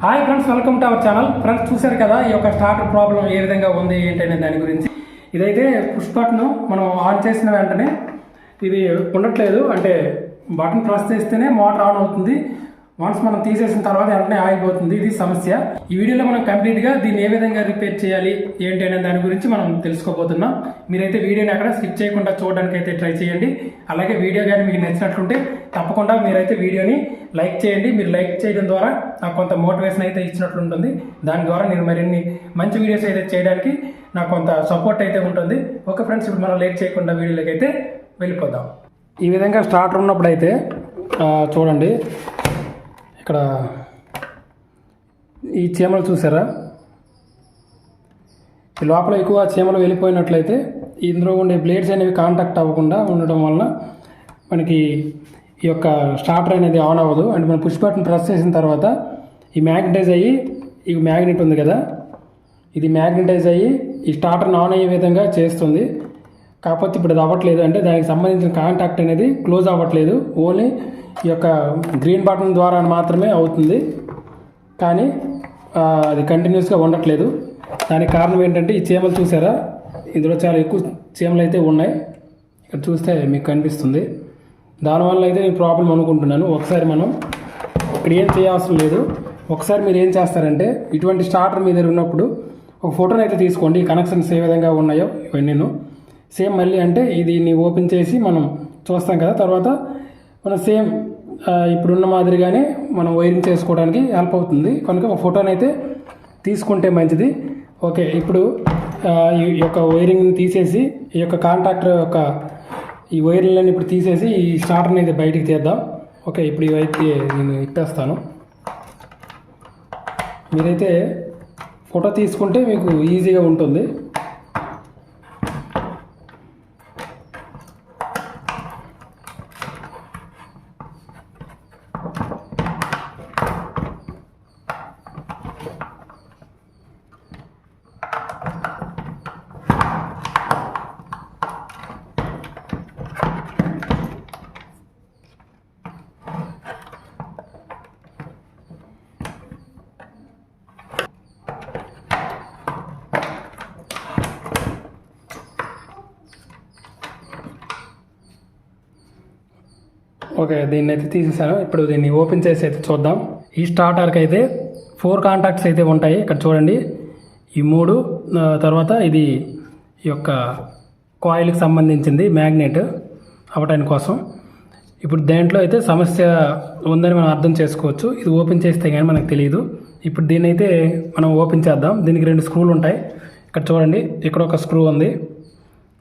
Hi friends, welcome to our channel. Friends చూశారు కదా ఈ యొక్క స్టార్టర్ ప్రాబ్లం ఏ విధంగా ఉంది ఏంటనే దాని గురించి. ఇదైతే పుష్ బటన్ మనం ఆన్ చేసిన వెంటనే ఇది ఉండట్లేదు, అంటే బటన్ ప్రెస్ చేస్తేనే మోటార్ ఆన్ అవుతుంది. వన్స్ మనం తీసేసిన తర్వాత వెంటనే ఆగిపోతుంది. ఇది సమస్య. ఈ వీడియోలో మనం కంప్లీట్గా దీన్ని ఏ విధంగా రిపేర్ చేయాలి ఏంటి అనే దాని గురించి మనం తెలుసుకోబోతున్నాం. మీరైతే వీడియోని అక్కడ స్కిప్ చేయకుండా చూడడానికి అయితే ట్రై చేయండి. అలాగే వీడియో కానీ మీకు నచ్చినట్లుంటే తప్పకుండా మీరైతే వీడియోని లైక్ చేయండి. మీరు లైక్ చేయడం ద్వారా నాకు కొంత మోటివేషన్ అయితే ఇచ్చినట్లు ఉంటుంది. దాని ద్వారా నేను మరిన్ని మంచి వీడియోస్ అయితే చేయడానికి నాకు కొంత సపోర్ట్ అయితే ఉంటుంది. ఓకే ఫ్రెండ్స్, ఇప్పుడు మనం లేట్ చేయకుండా వీడియోలోకి అయితే వెళ్ళిపోదాం. ఈ విధంగా స్టార్టర్ ఉన్నప్పుడు అయితే చూడండి, ఇక్కడ ఈ చీమలు చూసారా, ఈ లోపల ఎక్కువ చీమలు వెళ్ళిపోయినట్లయితే ఇందులో ఉండే బ్లేడ్స్ అనేవి కాంటాక్ట్ అవ్వకుండా ఉండడం వలన మనకి ఈ యొక్క స్టార్టర్ అనేది ఆన్ అవ్వదు. అంటే మనం పుష్ బటన్ ప్రెస్ చేసిన తర్వాత ఈ మ్యాగ్నటైజ్ అయ్యి, ఈ మ్యాగ్నెట్ ఉంది కదా, ఇది మ్యాగ్నటైజ్ అయ్యి ఈ స్టార్టర్ని ఆన్ అయ్యే విధంగా చేస్తుంది. కాకపోతే ఇప్పుడు అది అవ్వట్లేదు, అంటే దానికి సంబంధించిన కాంటాక్ట్ అనేది క్లోజ్ అవ్వట్లేదు. ఓన్లీ ఈ యొక్క గ్రీన్ బటన్ ద్వారా మాత్రమే అవుతుంది, కానీ అది కంటిన్యూస్గా ఉండట్లేదు. దానికి కారణం ఏంటంటే ఈ చీమలు చూసారా, ఇందులో చాలా ఎక్కువ చీమలు అయితే ఉన్నాయి. ఇక్కడ చూస్తే మీకు కనిపిస్తుంది. దానివల్ల అయితే నేను ప్రాబ్లం అనుకుంటున్నాను. ఒకసారి మనం ఇక్కడ ఏం చేయాల్సిన లేదు. ఒకసారి మీరు ఏం చేస్తారంటే, ఇటువంటి స్టార్టర్ మీ దగ్గర ఉన్నప్పుడు ఒక ఫోటోని అయితే తీసుకోండి. ఈ కనెక్షన్స్ ఏ విధంగా ఉన్నాయో ఇవన్నీ సేమ్ మళ్ళీ, అంటే దీన్ని ఓపెన్ చేసి మనం చూస్తాం కదా, తర్వాత మనం సేమ్ ఇప్పుడున్న మాదిరిగానే మనం వైరింగ్ చేసుకోవడానికి హెల్ప్ అవుతుంది. కనుక ఒక ఫోటోని అయితే తీసుకుంటే మంచిది. ఓకే, ఇప్పుడు ఈ యొక్క వైరింగ్ని తీసేసి ఈ యొక్క కాంటాక్టర్ యొక్క ఈ వైర్లని ఇప్పుడు తీసేసి ఈ స్టార్టర్ని అయితే బయటికి తీద్దాం. ఓకే, ఇప్పుడు ఇవైతే నేను ఇప్పేస్తాను. మీరైతే ఫోటో తీసుకుంటే మీకు ఈజీగా ఉంటుంది. ఓకే, దీన్ని అయితే తీసేసాను. ఇప్పుడు దీన్ని ఓపెన్ చేసి అయితే చూద్దాం. ఈ స్టార్టర్కి అయితే 4 కాంటాక్ట్స్ అయితే ఉంటాయి. ఇక్కడ చూడండి, ఈ 3, తర్వాత ఇది ఈ యొక్క కాయిల్కి సంబంధించింది మ్యాగ్నెట్ అవ్వటానికి కోసం. ఇప్పుడు దేంట్లో అయితే సమస్య ఉందని మనం అర్థం చేసుకోవచ్చు. ఇది ఓపెన్ చేస్తే కానీ మనకు తెలియదు. ఇప్పుడు దీన్ని అయితే మనం ఓపెన్ చేద్దాం. దీనికి 2 స్క్రూలు ఉంటాయి. ఇక్కడ చూడండి, ఇక్కడ ఒక స్క్రూ ఉంది,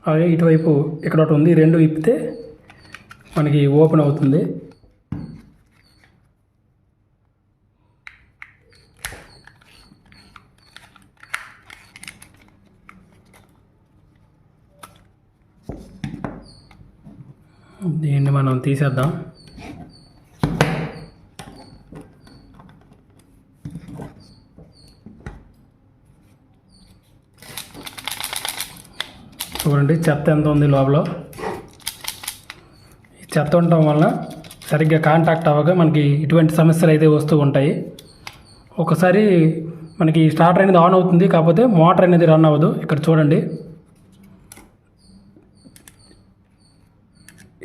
అలాగే ఇటువైపు ఇక్కడ ఒకటి ఉంది. 2 విప్పితే మనకి ఓపెన్ అవుతుంది. దీన్ని మనం తీసేద్దాం. చూడండి చెత్త ఎంత ఉంది లోపల. చెత్త ఉండటం వలన సరిగ్గా కాంటాక్ట్ అవ్వగా మనకి ఇటువంటి సమస్యలు అయితే వస్తూ ఉంటాయి. ఒకసారి మనకి స్టార్టర్ అనేది ఆన్ అవుతుంది, కాకపోతే మోటార్ అనేది రన్ అవ్వదు. ఇక్కడ చూడండి,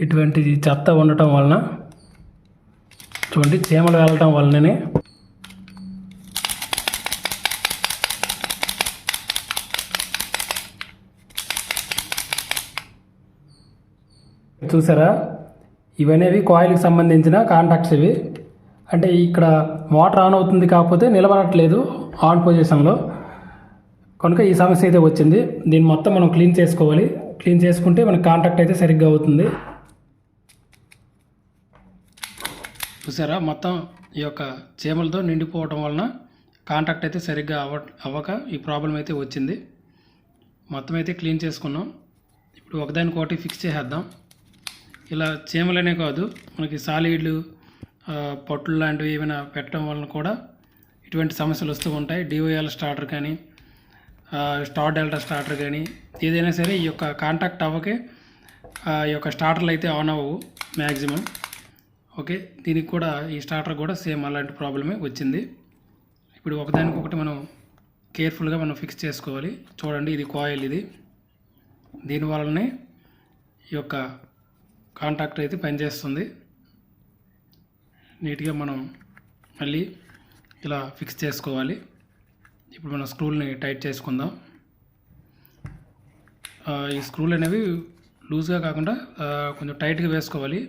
ఇటువంటి చెత్త ఉండటం వలన, చూడండి చీమలు వెళ్ళటం వలననే చూసారా, ఇవనేవి కాయిల్కి సంబంధించిన కాంటాక్ట్స్. ఇవి అంటే ఇక్కడ మోటార్ ఆన్ అవుతుంది, కాకపోతే నిలబడట్లేదు ఆన్ పొజిషన్లో. కనుక ఈ సమస్య అయితే వచ్చింది. దీన్ని మొత్తం మనం క్లీన్ చేసుకోవాలి. క్లీన్ చేసుకుంటే మనకి కాంటాక్ట్ అయితే సరిగ్గా అవుతుంది. చూసారా, మొత్తం ఈ యొక్క చీమలతో నిండిపోవటం వలన కాంటాక్ట్ అయితే సరిగ్గా అవ్వక ఈ ప్రాబ్లం అయితే వచ్చింది. మొత్తం అయితే క్లీన్ చేసుకున్నాం. ఇప్పుడు ఒకదానికొకటి ఫిక్స్ చేసేద్దాం. ఇలా చీమలనే కాదు, మనకి సాలిడ్లు, పట్లు లాంటివి ఏమైనా పెట్టడం వలన కూడా ఇటువంటి సమస్యలు వస్తూ ఉంటాయి. డిఓఎల్ స్టార్టర్ కానీ, స్టార్ డెల్టా స్టార్టర్ కానీ, ఏదైనా సరే ఈ యొక్క కాంటాక్ట్ అవ్వకే ఈ యొక్క స్టార్టర్లు అయితే ఆన్ అవ్వవు మ్యాక్సిమం. ఓకే, దీనికి కూడా ఈ స్టార్టర్ కూడా సేమ్ అలాంటి ప్రాబ్లమే వచ్చింది. ఇప్పుడు ఒకదానికొకటి మనం కేర్ఫుల్గా మనం ఫిక్స్ చేసుకోవాలి. చూడండి, ఇది కాయిల్, ఇది దీనివల్లనే ఈ యొక్క కాంటాక్ట్ అయితే పనిచేస్తుంది. నీట్గా మనం మళ్ళీ ఇలా ఫిక్స్ చేసుకోవాలి. ఇప్పుడు మనం స్క్రూల్ని టైట్ చేసుకుందాం. ఈ స్క్రూలు అనేవి లూజ్గా కాకుండా కొంచెం టైట్గా వేసుకోవాలి.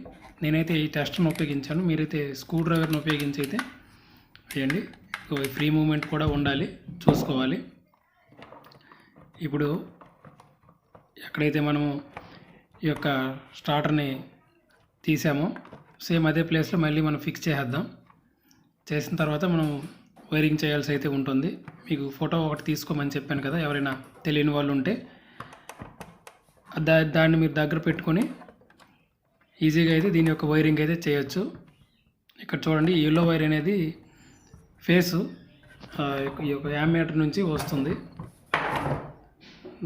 నేనైతే ఈ టెస్టర్ని ఉపయోగించాను, మీరైతే స్క్రూ డ్రైవర్ని ఉపయోగించి అయితే చేయండి. ఫ్రీ మూమెంట్ కూడా ఉండాలి, చూసుకోవాలి. ఇప్పుడు ఎక్కడైతే మనము ఈ యొక్క స్టార్టర్ని తీసామో సేమ్ అదే ప్లేస్లో మళ్ళీ మనం ఫిక్స్ చేసేద్దాం. చేసిన తర్వాత మనం వైరింగ్ చేయాల్సి అయితే ఉంటుంది. మీకు ఫోటో ఒకటి తీసుకోమని చెప్పాను కదా, ఎవరైనా తెలియని వాళ్ళు ఉంటే దాన్ని మీరు దగ్గర పెట్టుకొని ఈజీగా అయితే దీని యొక్క వైరింగ్ అయితే చేయొచ్చు. ఇక్కడ చూడండి, ఎల్లో వైర్ అనేది ఫేసు ఈ యొక్క యామ్మీటర్ నుంచి వస్తుంది,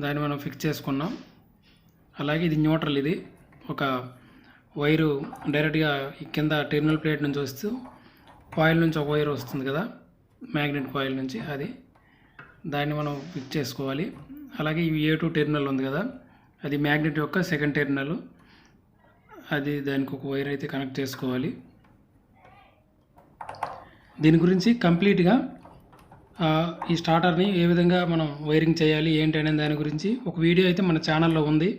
దాన్ని మనం ఫిక్స్ చేసుకున్నాం. అలాగే ఇది న్యూట్రల్, ఇది ఒక వైరు డైరెక్ట్గా కింద టెర్మినల్ ప్లేట్ నుంచి వస్తూ కాయిల్ నుంచి ఒక వైర్ వస్తుంది కదా, మ్యాగ్నెట్ కాయిల్ నుంచి, అది దాన్ని మనం ఫిక్స్ చేసుకోవాలి. అలాగే ఈ A2 టెర్మినల్ ఉంది కదా, అది మ్యాగ్నెట్ యొక్క సెకండ్ టెర్మినల్, అది దానికి ఒక వైర్ అయితే కనెక్ట్ చేసుకోవాలి. దీని గురించి కంప్లీట్గా ఈ స్టార్టర్ని ఏ విధంగా మనం వైరింగ్ చేయాలి ఏంటి అనే దాని గురించి ఒక వీడియో అయితే మన ఛానల్లో ఉంది.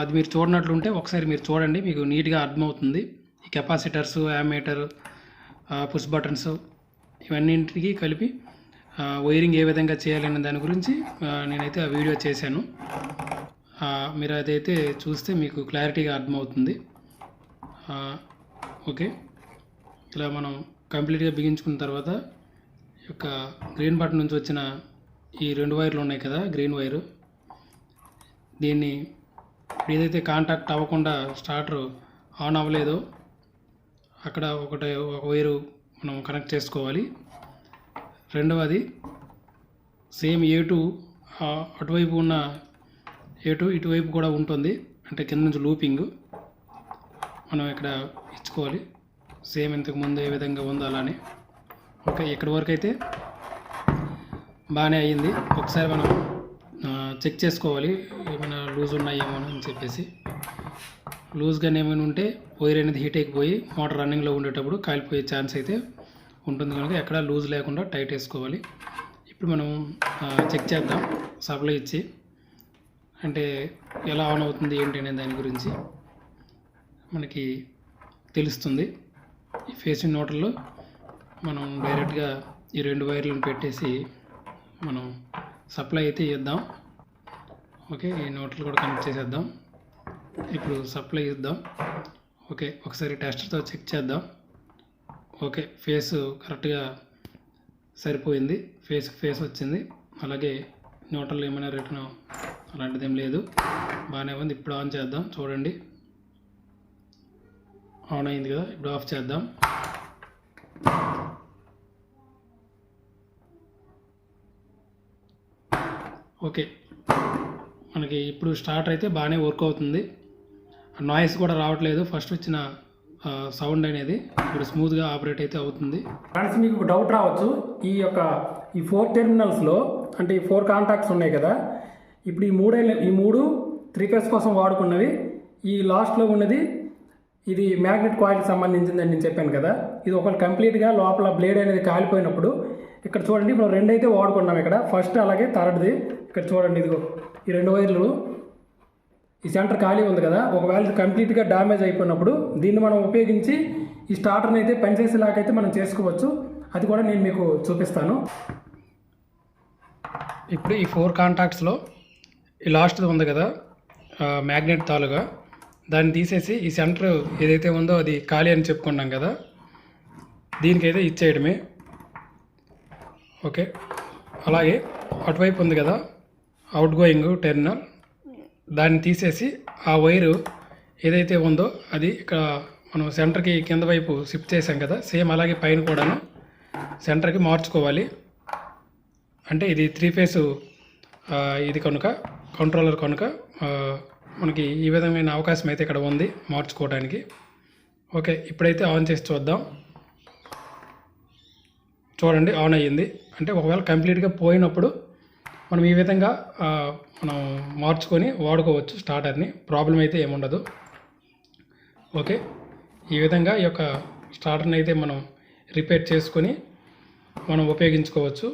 అది మీరు చూడనట్లుంటే ఒకసారి మీరు చూడండి, మీకు నీట్గా అర్థమవుతుంది. ఈ కెపాసిటర్స్, యామ్మీటర్, పుష్ బటన్స్ ఇవన్నింటికి కలిపి వైరింగ్ ఏ విధంగా చేయాలనే దాని గురించి నేనైతే ఆ వీడియో చేశాను. మీరు అదైతే చూస్తే మీకు క్లారిటీగా అర్థమవుతుంది. ఓకే, ఇలా మనం కంప్లీట్గా బిగించుకున్న తర్వాత ఈ యొక్క గ్రీన్ బటన్ నుంచి వచ్చిన ఈ 2 వైర్లు ఉన్నాయి కదా, గ్రీన్ వైరు, దీన్ని ఏదైతే కాంటాక్ట్ అవ్వకుండా స్టార్టర్ ఆన్ అవ్వలేదో అక్కడ ఒక వైరు మనం కనెక్ట్ చేసుకోవాలి. రెండవది సేమ్ A2 అటువైపు ఉన్న A2 ఇటువైపు కూడా ఉంటుంది, అంటే కింద నుంచి లూపింగ్ మనం ఇక్కడ ఇచ్చుకోవాలి. సేమ్ ఇంతకుముందు ఏ విధంగా ఉందో అలానే. ఓకే, ఇక్కడి వరకు అయితే బాగానే అయ్యింది. ఒకసారి మనం చెక్ చేసుకోవాలి ఏమైనా లూజ్ ఉన్నాయేమో అని చెప్పేసి. లూజ్గా ఏమైనా ఉంటే వైర్ అనేది హీట్ అయిపోయి మోటార్ రన్నింగ్లో ఉండేటప్పుడు కాలిపోయే ఛాన్స్ అయితే ఉంటుంది, కనుక ఎక్కడ లూజ్ లేకుండా టైట్ వేసుకోవాలి. ఇప్పుడు మనం చెక్ చేద్దాం సప్లై ఇచ్చి, అంటే ఎలా ఆన్ అవుతుంది ఏంటి అనే దాని గురించి మనకి తెలుస్తుంది. ఈ ఫేసింగ్ న్యూట్రల్లో మనం డైరెక్ట్గా ఈ 2 వైర్లను పెట్టేసి మనం సప్లై అయితే ఇద్దాం. ఓకే, ఈ న్యూట్రల్ కూడా కనెక్ట్ చేసేద్దాం. ఇప్పుడు సప్లై ఇద్దాం. ఓకే, ఒకసారి టెస్టర్తో చెక్ చేద్దాం. ఓకే, ఫేస్ కరెక్ట్గా సరిపోయింది, ఫేస్ వచ్చింది. అలాగే న్యూట్రల్ ఏమైనా రిటర్న్ అలాంటిది ఏం లేదు, బాగానే ఉంది. ఇప్పుడు ఆన్ చేద్దాం, చూడండి ఆన్ అయింది కదా. ఇప్పుడు ఆఫ్ చేద్దాం. ఓకే, మనకి ఇప్పుడు స్టార్టర్ అయితే బాగానే వర్క్ అవుతుంది, నాయిస్ కూడా రావట్లేదు. ఫస్ట్ వచ్చిన సౌండ్ అనేది ఇప్పుడు స్మూత్గా ఆపరేట్ అయితే అవుతుంది. ఫ్రెండ్స్, మీకు డౌట్ రావచ్చు, ఈ 4 టెర్మినల్స్లో అంటే ఈ 4 కాంటాక్ట్స్ ఉన్నాయి కదా, ఇప్పుడు ఈ మూడు 3 ఫేస్ కోసం వాడుకున్నవి, ఈ లాస్ట్లో ఉన్నది ఇది మ్యాగ్నెట్ కాయిల్కి సంబంధించిందని నేను చెప్పాను కదా. ఇది ఒకటి కంప్లీట్గా లోపల బ్లేడ్ అనేది కాలిపోయినప్పుడు ఇక్కడ చూడండి, ఇప్పుడు 2 అయితే వాడుకున్నాం ఇక్కడ, ఫస్ట్ అలాగే థర్డ్ది. ఇక్కడ చూడండి, ఇదిగో ఈ 2 వైర్లు, ఈ సెంటర్ ఖాళీ ఉంది కదా, ఒకవేళ ఇది కంప్లీట్గా డ్యామేజ్ అయిపోయినప్పుడు దీన్ని మనం ఉపయోగించి ఈ స్టార్టర్ని అయితే పనిచేసేలాగైతే మనం చేసుకోవచ్చు. అది కూడా నేను మీకు చూపిస్తాను. ఇప్పుడు ఈ 4 కాంటాక్ట్స్లో ఈ లాస్ట్ది ఉంది కదా మ్యాగ్నెట్ తాలుగా, దాన్ని తీసేసి ఈ సెంటర్ ఏదైతే ఉందో అది ఖాళీ అని చెప్పుకున్నాం కదా, దీనికైతే ఇచ్చేయడమే. ఓకే, అలాగే అటువైపు ఉంది కదా అవుట్ గోయింగ్ టెర్మినల్, దాన్ని తీసేసి ఆ వైరు ఏదైతే ఉందో అది ఇక్కడ మనం సెంటర్కి కింద వైపు షిఫ్ట్ చేసాం కదా, సేమ్ అలాగే పైన కూడాను సెంటర్కి మార్చుకోవాలి. అంటే ఇది 3 ఫేస్ ఇది కనుక కంట్రోలర్ కనుక మనకి ఈ విధమైన అవకాశం అయితే ఇక్కడ ఉంది మార్చుకోవడానికి. ఓకే, ఇప్పుడైతే ఆన్ చేసి చూద్దాం. చూడండి ఆన్ అయ్యింది. అంటే ఒకవేళ కంప్లీట్గా పోయినప్పుడు మనం ఈ విధంగా మనం మార్చుకొని వాడుకోవచ్చు స్టార్టర్ని. ప్రాబ్లం అయితే ఏముండదు. ఓకే, ఈ విధంగా ఈ యొక్క స్టార్టర్ని అయితే మనం రిపేర్ చేసుకొని మనం ఉపయోగించుకోవచ్చు.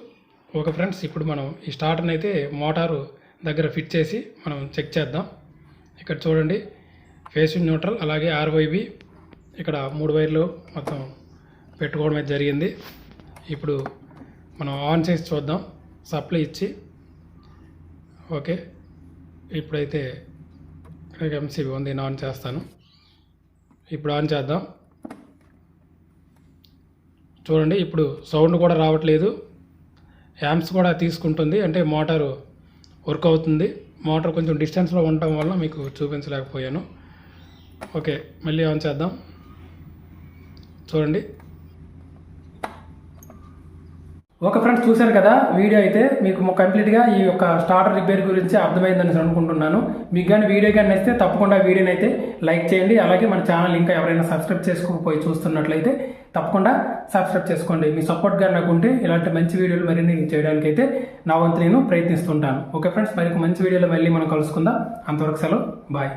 ఓకే ఫ్రెండ్స్, ఇప్పుడు మనం ఈ స్టార్టర్ని అయితే మోటారు దగ్గర ఫిట్ చేసి మనం చెక్ చేద్దాం. ఇక్కడ చూడండి, ఫేస్ న్యూట్రల్ అలాగే ఆర్వైబి ఇక్కడ 3 వైర్లు మొత్తం పెట్టుకోవడం అయితే జరిగింది. ఇప్పుడు మనం ఆన్ చేసి చూద్దాం సప్లై ఇచ్చి. ఓకే, ఇప్పుడైతే ఎంసీబీ ఉంది, నేను ఆన్ చేస్తాను. ఇప్పుడు ఆన్ చేద్దాం. చూడండి, ఇప్పుడు సౌండ్ కూడా రావట్లేదు, యాంప్స్ కూడా తీసుకుంటుంది, అంటే మోటారు వర్క్ అవుతుంది. మోటార్ కొంచెం డిస్టెన్స్లో ఉండటం వల్ల మీకు చూపించలేకపోయాను. ఓకే, మళ్ళీ ఆన్ చేద్దాం. చూడండి. ఓకే ఫ్రెండ్స్, చూశారు కదా వీడియో. అయితే మీకు కంప్లీట్గా ఈ యొక్క స్టార్టర్ రిపేర్ గురించి అర్థమైందని అనుకుంటున్నాను. మీకు కానీ వీడియో కానీ నచ్చితే తప్పకుండా వీడియోని అయితే లైక్ చేయండి. అలాగే మన ఛానల్ ఇంకా ఎవరైనా సబ్స్క్రైబ్ చేసుకోకపోయి చూస్తున్నట్లయితే తప్పకుండా సబ్స్క్రైబ్ చేసుకోండి. మీ సపోర్ట్గా నాకు ఉంటే ఇలాంటి మంచి వీడియోలు మరిన్ని చేయడానికి అయితే నా వంతు నేను ప్రయత్నిస్తుంటాను. ఓకే ఫ్రెండ్స్, మరి మంచి వీడియోలో మళ్ళీ మనం కలుసుకుందాం. అంతవరకు సెలవు, బాయ్.